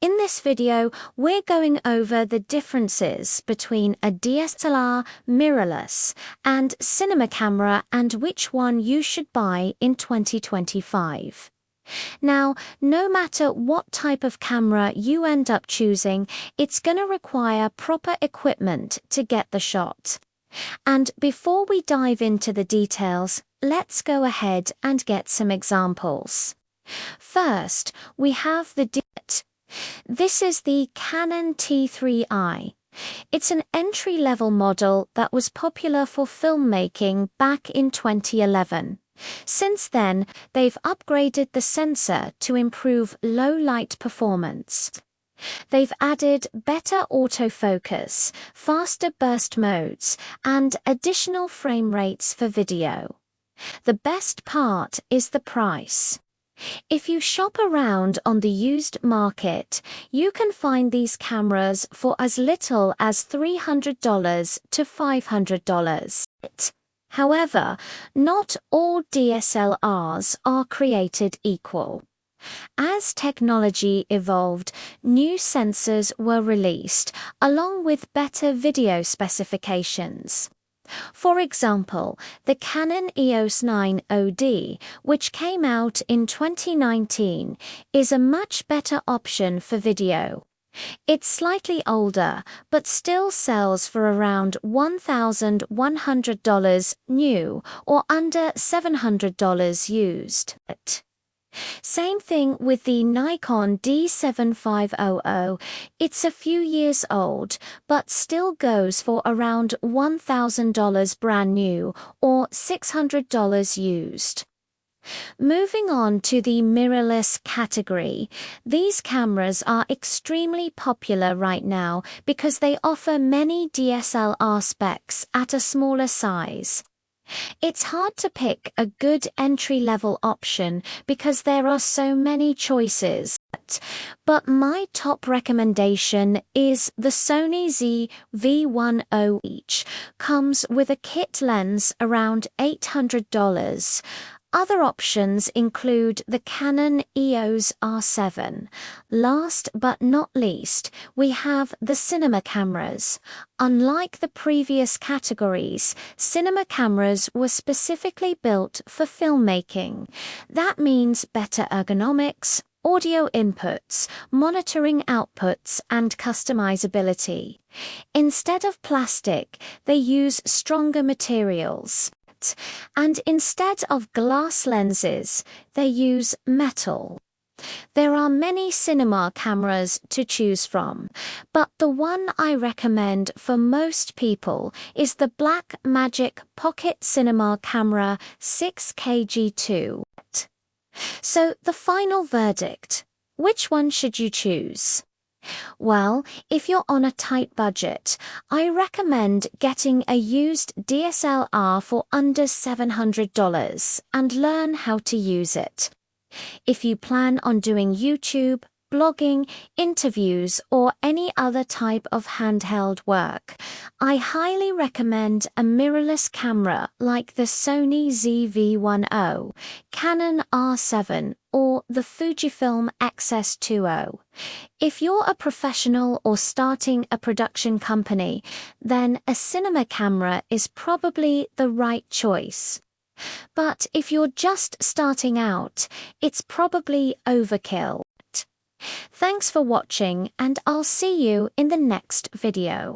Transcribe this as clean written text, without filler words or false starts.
In this video, we're going over the differences between a DSLR, mirrorless, and cinema camera and which one you should buy in 2025. Now, no matter what type of camera you end up choosing, it's going to require proper equipment to get the shot. And before we dive into the details, let's go ahead and get some examples. First, we have the DSLR. This is the Canon T3i. It's an entry-level model that was popular for filmmaking back in 2011. Since then, they've upgraded the sensor to improve low-light performance. They've added better autofocus, faster burst modes, and additional frame rates for video. The best part is the price. If you shop around on the used market, you can find these cameras for as little as $300 to $500. However, not all DSLRs are created equal. As technology evolved, new sensors were released, along with better video specifications. For example, the Canon EOS 9OD, which came out in 2019, is a much better option for video. It's slightly older, but still sells for around $1,100 new or under $700 used. Same thing with the Nikon D7500. It's a few years old, but still goes for around $1,000 brand new or $600 used. Moving on to the mirrorless category, these cameras are extremely popular right now because they offer many DSLR specs at a smaller size. It's hard to pick a good entry-level option because there are so many choices, but my top recommendation is the Sony ZV-10. Each comes with a kit lens around $800. Other options include the Canon EOS R7. Last but not least, we have the cinema cameras. Unlike the previous categories, cinema cameras were specifically built for filmmaking. That means better ergonomics, audio inputs, monitoring outputs, and customizability. Instead of plastic, they use stronger materials. And instead of glass lenses, they use metal. There are many cinema cameras to choose from, but the one I recommend for most people is the Blackmagic Pocket Cinema Camera 6KG2. So the final verdict, which one should you choose? Well, if you're on a tight budget, I recommend getting a used DSLR for under $700 and learn how to use it. If you plan on doing YouTube, blogging, interviews, or any other type of handheld work, I highly recommend a mirrorless camera like the Sony ZV-10, Canon R7, or the Fujifilm X-S20. If you're a professional or starting a production company, then a cinema camera is probably the right choice. But if you're just starting out, it's probably overkill. Thanks for watching, and I'll see you in the next video.